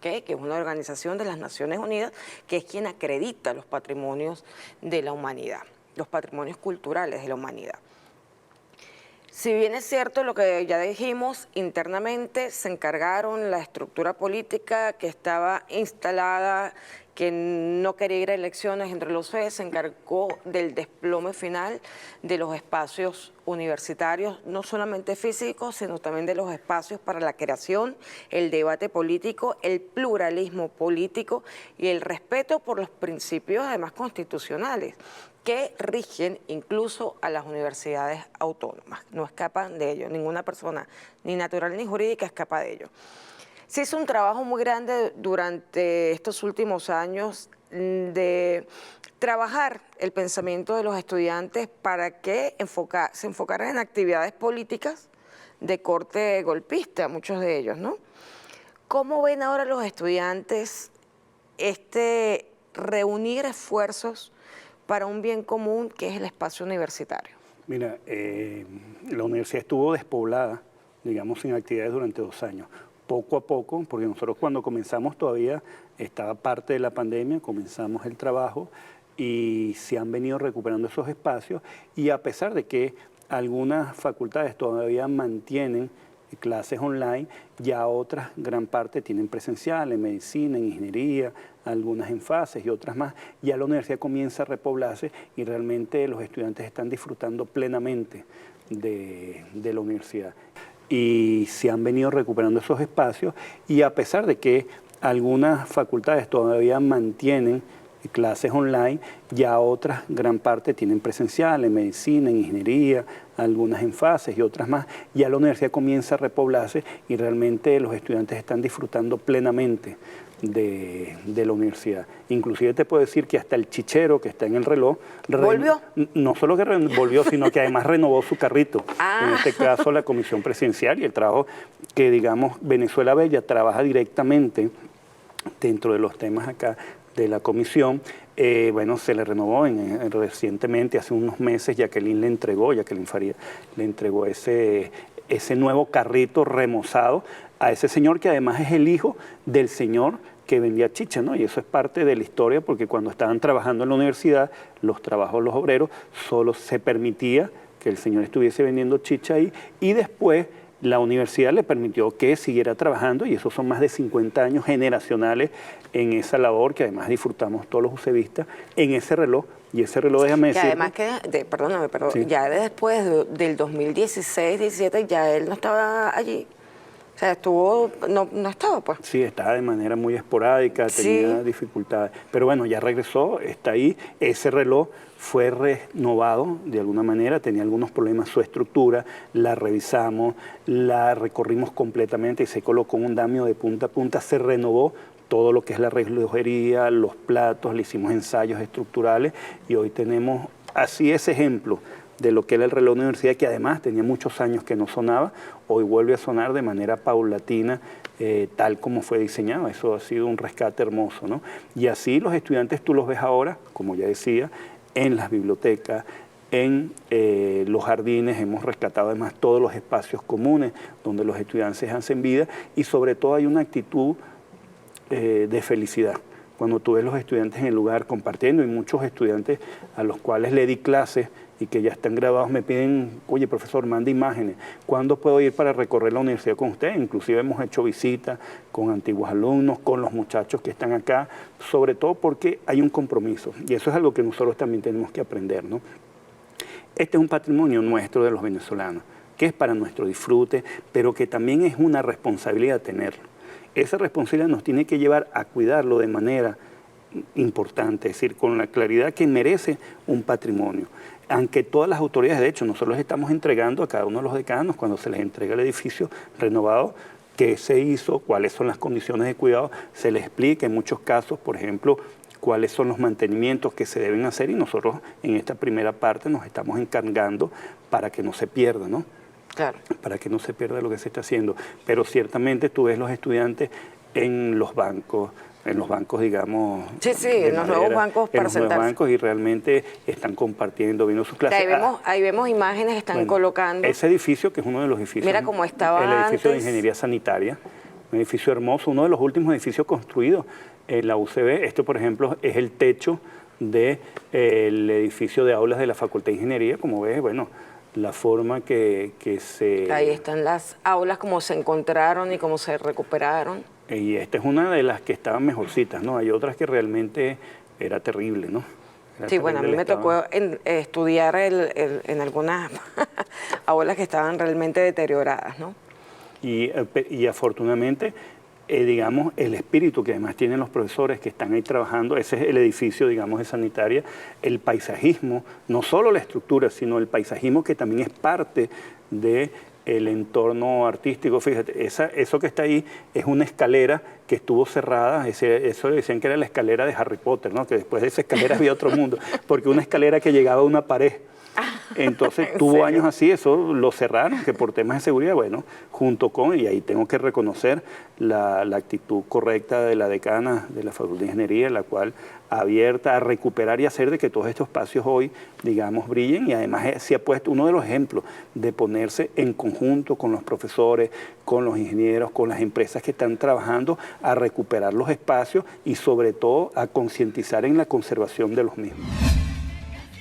que es una organización de las Naciones Unidas que es quien acredita los patrimonios de la humanidad, los patrimonios culturales de la humanidad. Si bien es cierto lo que ya dijimos, internamente se encargaron la estructura política que estaba instalada, que no quería ir a elecciones entre los FES, se encargó del desplome final de los espacios universitarios, no solamente físicos, sino también de los espacios para la creación, el debate político, el pluralismo político y el respeto por los principios además constitucionales que rigen incluso a las universidades autónomas. No escapan de ello, ninguna persona, ni natural ni jurídica, escapa de ello. Se hizo un trabajo muy grande durante estos últimos años de trabajar el pensamiento de los estudiantes para que se enfocaran en actividades políticas de corte golpista, muchos de ellos, ¿no? ¿Cómo ven ahora los estudiantes reunir esfuerzos para un bien común que es el espacio universitario? Mira, la universidad estuvo despoblada, digamos, sin actividades durante 2 años. Poco a poco, porque nosotros cuando comenzamos todavía estaba parte de la pandemia, comenzamos el trabajo y se han venido recuperando esos espacios y a pesar de que algunas facultades todavía mantienen clases online, ya otras, gran parte tienen presencial, en medicina, en ingeniería, algunas en fases y otras más. Ya la universidad comienza a repoblarse y realmente los estudiantes están disfrutando plenamente de la universidad. Y se han venido recuperando esos espacios y a pesar de que algunas facultades todavía mantienen clases online, ya otras, gran parte tienen presencial, en medicina, en ingeniería, algunas en fases y otras más. Ya la universidad comienza a repoblarse y realmente los estudiantes están disfrutando plenamente de la universidad. Inclusive te puedo decir que hasta el chichero que está en el reloj... ¿Volvió? No solo que volvió, sino que además renovó su carrito. En este caso la Comisión Presidencial y el trabajo que, digamos, Venezuela Bella trabaja directamente dentro de los temas acá de la comisión. Bueno, se le renovó recientemente, hace unos meses, Jacqueline Faría le entregó ese nuevo carrito remozado a ese señor que además es el hijo del señor que vendía chicha, ¿no? Y eso es parte de la historia porque cuando estaban trabajando en la universidad, los obreros, solo se permitía que el señor estuviese vendiendo chicha ahí y después la universidad le permitió que siguiera trabajando y esos son más de 50 años generacionales en esa labor que además disfrutamos todos los usevistas en ese reloj. Y ese reloj, déjame decir... además perdóname, sí. Ya después del 2016-17 ya él no estaba allí. O sea, no estaba, pues. Sí, estaba de manera muy esporádica, tenía dificultades. Pero bueno, ya regresó, está ahí. Ese reloj fue renovado de alguna manera, tenía algunos problemas su estructura, la revisamos, la recorrimos completamente y se colocó un andamio de punta a punta, se renovó todo lo que es la relojería, los platos, le hicimos ensayos estructurales y hoy tenemos así ese ejemplo de lo que era el reloj de universidad, que además tenía muchos años que no sonaba, hoy vuelve a sonar de manera paulatina, tal como fue diseñado. Eso ha sido un rescate hermoso, ¿no? Y así los estudiantes tú los ves ahora, como ya decía, en las bibliotecas, en los jardines, hemos rescatado además todos los espacios comunes donde los estudiantes hacen vida y sobre todo hay una actitud de felicidad. Cuando tú ves los estudiantes en el lugar compartiendo y muchos estudiantes a los cuales le di clases y que ya están graduados me piden, oye, profesor, mande imágenes, ¿cuándo puedo ir para recorrer la universidad con usted? Inclusive hemos hecho visitas con antiguos alumnos, con los muchachos que están acá, sobre todo porque hay un compromiso, y eso es algo que nosotros también tenemos que aprender, ¿no? Este es un patrimonio nuestro de los venezolanos, que es para nuestro disfrute, pero que también es una responsabilidad tenerlo. Esa responsabilidad nos tiene que llevar a cuidarlo de manera importante, es decir, con la claridad que merece un patrimonio. Aunque todas las autoridades, de hecho, nosotros les estamos entregando a cada uno de los decanos, cuando se les entrega el edificio renovado, qué se hizo, cuáles son las condiciones de cuidado, se les explica en muchos casos, por ejemplo, cuáles son los mantenimientos que se deben hacer, y nosotros en esta primera parte nos estamos encargando para que no se pierda, ¿no? Claro. Para que no se pierda lo que se está haciendo. Pero ciertamente tú ves los estudiantes en los bancos, digamos... Sí, en los nuevos bancos para sentarse. En los nuevos bancos, y realmente están compartiendo, viendo sus clases. Ahí vemos imágenes que están colocando. Ese edificio, que es uno de los edificios... Mira cómo estaba el edificio antes. de Ingeniería Sanitaria, un edificio hermoso, uno de los últimos edificios construidos en la UCB. Este, por ejemplo, es el techo del edificio de aulas de la Facultad de Ingeniería. Como ves, bueno, la forma que se... Ahí están las aulas, como se encontraron y cómo se recuperaron. Y esta es una de las que estaban mejorcitas, ¿no? Hay otras que realmente era terrible, ¿no? Sí, bueno, a mí me tocó estudiar en algunas aulas que estaban realmente deterioradas, ¿no? Y afortunadamente, digamos, el espíritu que además tienen los profesores que están ahí trabajando, ese es el edificio, digamos, de sanitaria, el paisajismo, no solo la estructura, sino el paisajismo que también es parte de el entorno artístico. Fíjate, eso que está ahí es una escalera que estuvo cerrada, eso decían que era la escalera de Harry Potter, ¿no? Que después de esa escalera había otro mundo, porque una escalera que llegaba a una pared. Entonces tuvo años así, eso lo cerraron, que por temas de seguridad, bueno, junto con, y ahí tengo que reconocer la actitud correcta de la decana de la Facultad de Ingeniería, la cual abierta a recuperar y hacer de que todos estos espacios hoy, digamos, brillen, y además se ha puesto uno de los ejemplos de ponerse en conjunto con los profesores, con los ingenieros, con las empresas que están trabajando a recuperar los espacios y sobre todo a concientizar en la conservación de los mismos.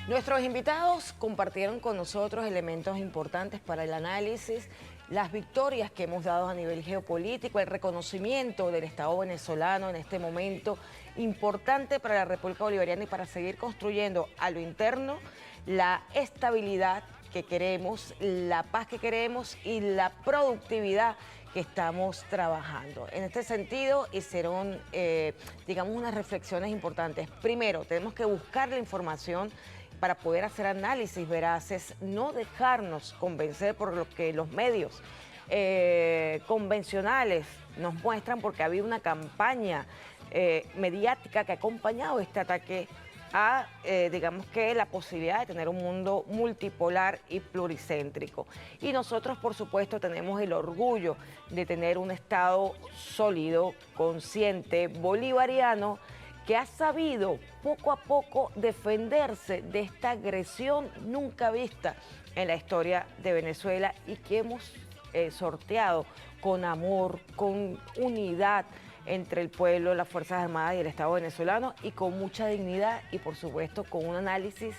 Nuestros invitados compartieron con nosotros elementos importantes para el análisis, las victorias que hemos dado a nivel geopolítico, el reconocimiento del Estado venezolano en este momento importante para la República Bolivariana y para seguir construyendo a lo interno la estabilidad que queremos, la paz que queremos y la productividad que estamos trabajando. En este sentido, hicieron, digamos, unas reflexiones importantes. Primero, tenemos que buscar la información para poder hacer análisis veraces, no dejarnos convencer por lo que los medios convencionales nos muestran, porque había una campaña mediática que ha acompañado este ataque a, digamos que, la posibilidad de tener un mundo multipolar y pluricéntrico. Y nosotros, por supuesto, tenemos el orgullo de tener un Estado sólido, consciente, bolivariano, que ha sabido poco a poco defenderse de esta agresión nunca vista en la historia de Venezuela y que hemos sorteado con amor, con unidad entre el pueblo, las Fuerzas Armadas y el Estado venezolano, y con mucha dignidad y, por supuesto, con un análisis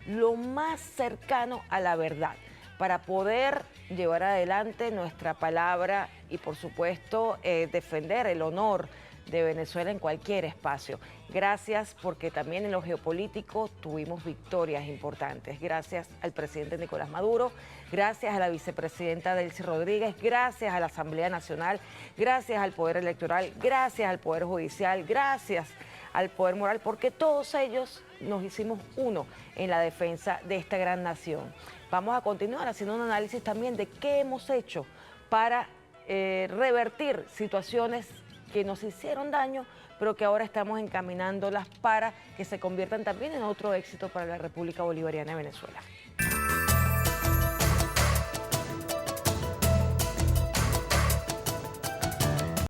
lo más cercano a la verdad, para poder llevar adelante nuestra palabra y, por supuesto, defender el honor de Venezuela en cualquier espacio. Gracias, porque también en lo geopolítico tuvimos victorias importantes. Gracias al presidente Nicolás Maduro, gracias a la vicepresidenta Delcy Rodríguez, gracias a la Asamblea Nacional, gracias al Poder Electoral, gracias al Poder Judicial, gracias al Poder Moral, porque todos ellos nos hicimos uno en la defensa de esta gran nación. Vamos a continuar haciendo un análisis también de qué hemos hecho para revertir situaciones que nos hicieron daño, pero que ahora estamos encaminándolas para que se conviertan también en otro éxito para la República Bolivariana de Venezuela.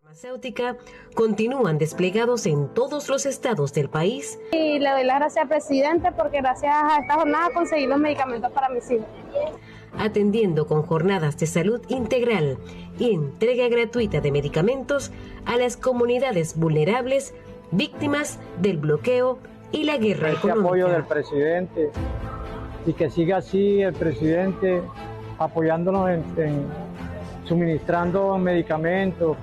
Farmacéutica continúan desplegados en todos los estados del país. Y le doy las gracias al presidente porque gracias a esta jornada conseguí los medicamentos para mis hijos. Atendiendo con jornadas de salud integral y entrega gratuita de medicamentos a las comunidades vulnerables, víctimas del bloqueo y la guerra económica. Apoyo del presidente y que siga así el presidente apoyándonos en suministrando medicamentos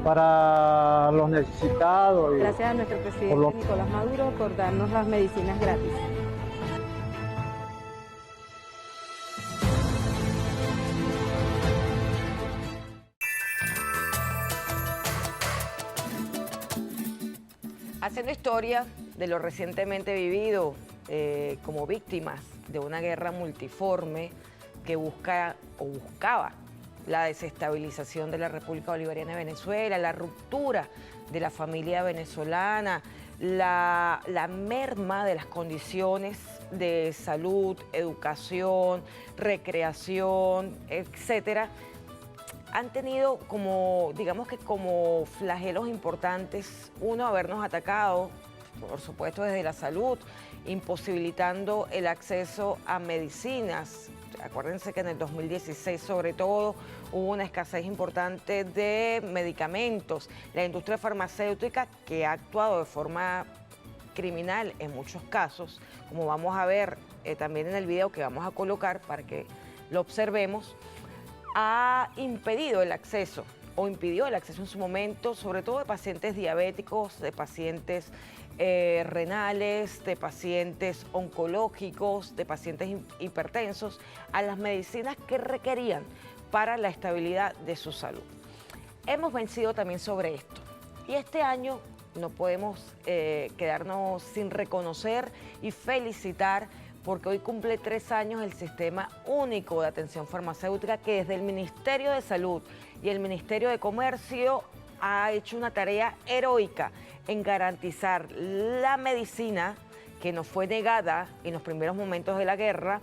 para los necesitados. Gracias a nuestro presidente Nicolás Maduro por darnos las medicinas gratis. Haciendo historia de lo recientemente vivido como víctimas de una guerra multiforme que buscaba la desestabilización de la República Bolivariana de Venezuela, la ruptura de la familia venezolana, la merma de las condiciones de salud, educación, recreación, etcétera, han tenido como, digamos que como flagelos importantes, uno, habernos atacado, por supuesto desde la salud, imposibilitando el acceso a medicinas. Acuérdense que en el 2016 sobre todo hubo una escasez importante de medicamentos. La industria farmacéutica, que ha actuado de forma criminal en muchos casos, como vamos a ver también en el video que vamos a colocar para que lo observemos, ha impedido el acceso o impidió el acceso en su momento, sobre todo de pacientes diabéticos, de pacientes renales, de pacientes oncológicos, de pacientes hipertensos, a las medicinas que requerían para la estabilidad de su salud. Hemos vencido también sobre esto y este año no podemos quedarnos sin reconocer y felicitar, porque hoy cumple 3 años el Sistema Único de Atención Farmacéutica, que desde el Ministerio de Salud y el Ministerio de Comercio ha hecho una tarea heroica en garantizar la medicina que nos fue negada en los primeros momentos de la guerra,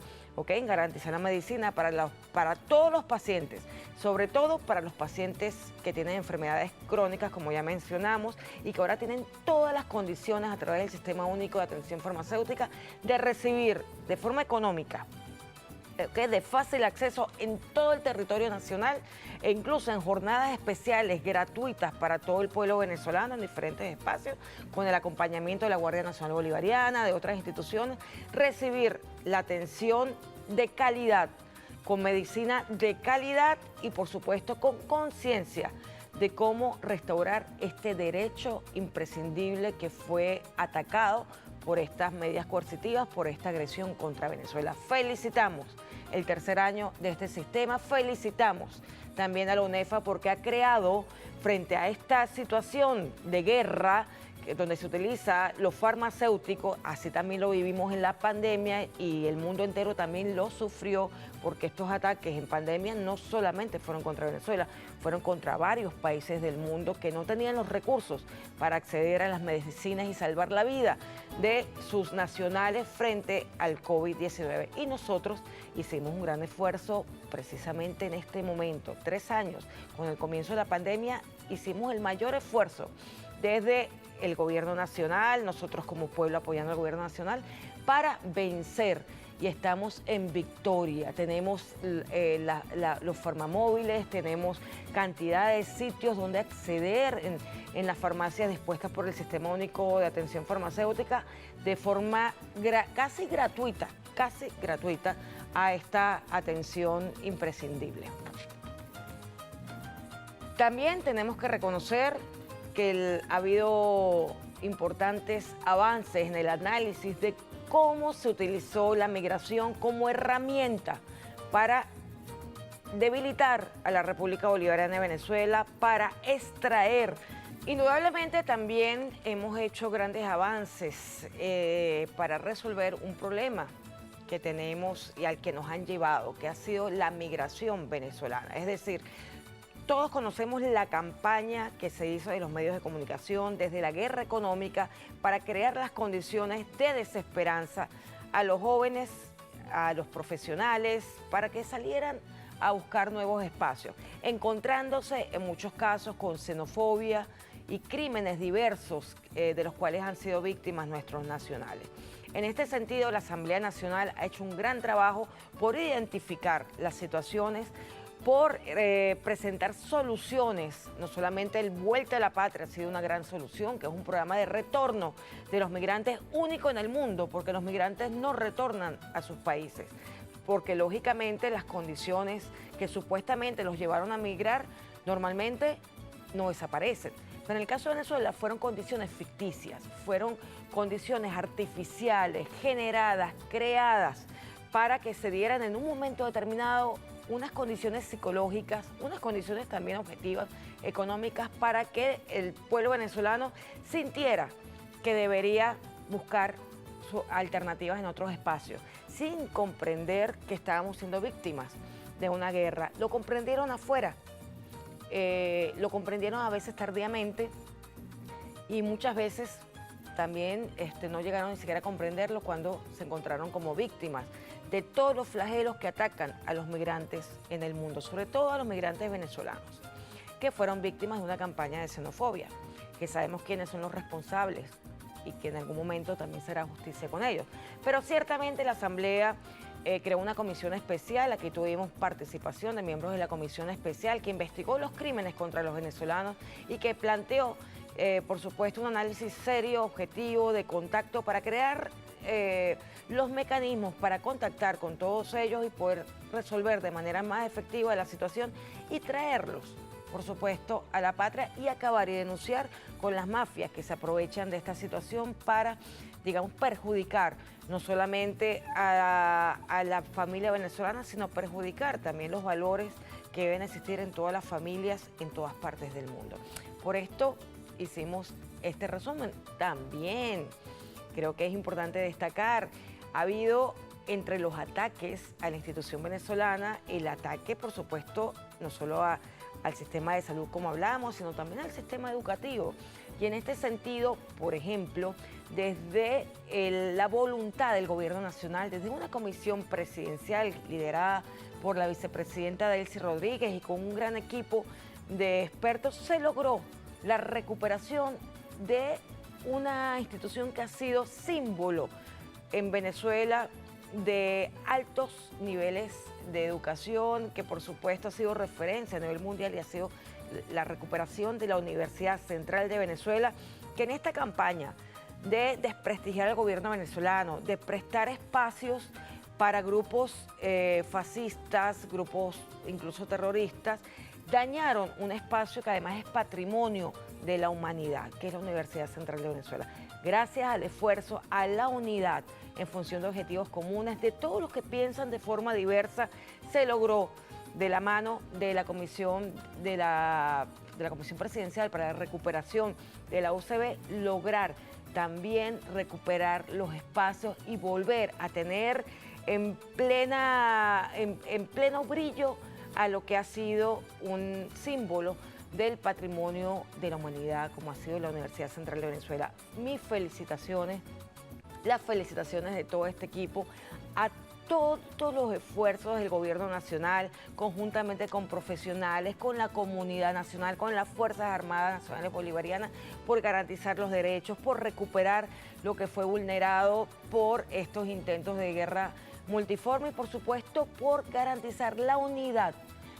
en garantizar la medicina para todos los pacientes, sobre todo para los pacientes que tienen enfermedades crónicas, como ya mencionamos, y que ahora tienen todas las condiciones a través del Sistema Único de Atención Farmacéutica de recibir de forma económica, de fácil acceso en todo el territorio nacional e incluso en jornadas especiales gratuitas para todo el pueblo venezolano en diferentes espacios, con el acompañamiento de la Guardia Nacional Bolivariana, de otras instituciones, recibir la atención de calidad, con medicina de calidad y por supuesto con conciencia de cómo restaurar este derecho imprescindible que fue atacado por estas medidas coercitivas, por esta agresión contra Venezuela. Felicitamos el 3er año de este sistema, felicitamos también a la UNEFA porque ha creado, frente a esta situación de guerra, donde se utiliza lo farmacéutico, así también lo vivimos en la pandemia y el mundo entero también lo sufrió, porque estos ataques en pandemia no solamente fueron contra Venezuela, fueron contra varios países del mundo que no tenían los recursos para acceder a las medicinas y salvar la vida de sus nacionales frente al COVID-19. Y nosotros hicimos un gran esfuerzo precisamente en este momento, 3 años, con el comienzo de la pandemia, hicimos el mayor esfuerzo desde el gobierno nacional, nosotros como pueblo apoyando al gobierno nacional, para vencer y estamos en victoria. Tenemos los farmamóviles, tenemos cantidad de sitios donde acceder en las farmacias dispuestas por el Sistema Único de Atención Farmacéutica de forma casi gratuita a esta atención imprescindible. También tenemos que reconocer que ha habido importantes avances en el análisis de cómo se utilizó la migración como herramienta para debilitar a la República Bolivariana de Venezuela, para extraer. Indudablemente también hemos hecho grandes avances para resolver un problema que tenemos y al que nos han llevado, que ha sido la migración venezolana. Es decir, todos conocemos la campaña que se hizo de los medios de comunicación desde la guerra económica para crear las condiciones de desesperanza a los jóvenes, a los profesionales, para que salieran a buscar nuevos espacios, encontrándose en muchos casos con xenofobia y crímenes diversos de los cuales han sido víctimas nuestros nacionales. En este sentido, la Asamblea Nacional ha hecho un gran trabajo por identificar las situaciones por presentar soluciones. No solamente el Vuelta a la Patria ha sido una gran solución, que es un programa de retorno de los migrantes único en el mundo, porque los migrantes no retornan a sus países, porque lógicamente las condiciones que supuestamente los llevaron a migrar normalmente no desaparecen. Pero en el caso de Venezuela fueron condiciones ficticias, fueron condiciones artificiales, generadas, creadas, para que se dieran en un momento determinado unas condiciones psicológicas, unas condiciones también objetivas, económicas, para que el pueblo venezolano sintiera que debería buscar alternativas en otros espacios, sin comprender que estábamos siendo víctimas de una guerra. Lo comprendieron afuera, lo comprendieron a veces tardíamente y muchas veces también no llegaron ni siquiera a comprenderlo cuando se encontraron como víctimas de todos los flagelos que atacan a los migrantes en el mundo, sobre todo a los migrantes venezolanos, que fueron víctimas de una campaña de xenofobia, que sabemos quiénes son los responsables y que en algún momento también será justicia con ellos. Pero ciertamente la Asamblea creó una comisión especial, aquí tuvimos participación de miembros de la comisión especial que investigó los crímenes contra los venezolanos y que planteó, por supuesto, un análisis serio, objetivo, de contacto para crear los mecanismos para contactar con todos ellos y poder resolver de manera más efectiva la situación y traerlos, por supuesto, a la patria y acabar y denunciar con las mafias que se aprovechan de esta situación para, digamos, perjudicar no solamente a la familia venezolana, sino perjudicar también los valores que deben existir en todas las familias en todas partes del mundo. Por esto hicimos este resumen. También creo que es importante destacar, ha habido entre los ataques a la institución venezolana, el ataque, por supuesto, no solo al sistema de salud como hablamos, sino también al sistema educativo. Y en este sentido, por ejemplo, desde la voluntad del gobierno nacional, desde una comisión presidencial liderada por la vicepresidenta Delcy Rodríguez y con un gran equipo de expertos, se logró la recuperación de una institución que ha sido símbolo en Venezuela de altos niveles de educación, que por supuesto ha sido referencia a nivel mundial y ha sido la recuperación de la Universidad Central de Venezuela, que en esta campaña de desprestigiar al gobierno venezolano, de prestar espacios para grupos fascistas, grupos incluso terroristas, dañaron un espacio que además es patrimonio de la humanidad, que es la Universidad Central de Venezuela. Gracias al esfuerzo, a la unidad en función de objetivos comunes de todos los que piensan de forma diversa, se logró de la mano de la Comisión Comisión Presidencial para la Recuperación de la UCB, lograr también recuperar los espacios y volver a tener en pleno brillo a lo que ha sido un símbolo del patrimonio de la humanidad, como ha sido la Universidad Central de Venezuela. Mis felicitaciones, las felicitaciones de todo este equipo, a todos los esfuerzos del gobierno nacional, conjuntamente con profesionales, con la comunidad nacional, con las Fuerzas Armadas Nacionales Bolivarianas, por garantizar los derechos, por recuperar lo que fue vulnerado por estos intentos de guerra multiforme y, por supuesto, por garantizar la unidad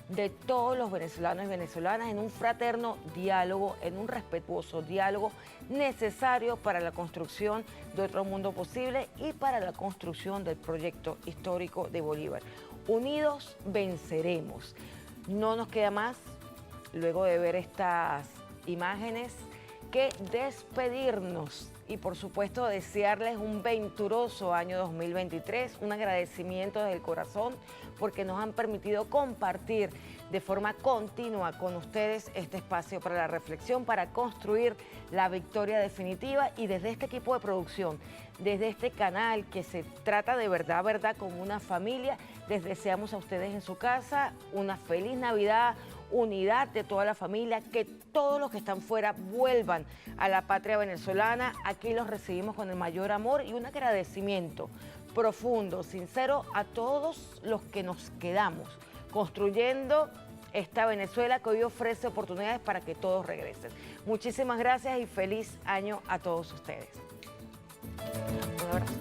de todos los venezolanos y venezolanas en un fraterno diálogo, en un respetuoso diálogo necesario para la construcción de otro mundo posible y para la construcción del proyecto histórico de Bolívar. Unidos venceremos. No nos queda más, luego de ver estas imágenes, que despedirnos y por supuesto desearles un venturoso año 2023, un agradecimiento desde el corazón porque nos han permitido compartir de forma continua con ustedes este espacio para la reflexión, para construir la victoria definitiva, y desde este equipo de producción, desde este canal que se trata de verdad como una familia, les deseamos a ustedes en su casa una feliz Navidad, unidad de toda la familia, que todos los que están fuera vuelvan a la patria venezolana. Aquí los recibimos con el mayor amor y un agradecimiento profundo, sincero a todos los que nos quedamos construyendo esta Venezuela que hoy ofrece oportunidades para que todos regresen. Muchísimas gracias y feliz año a todos ustedes. Un abrazo.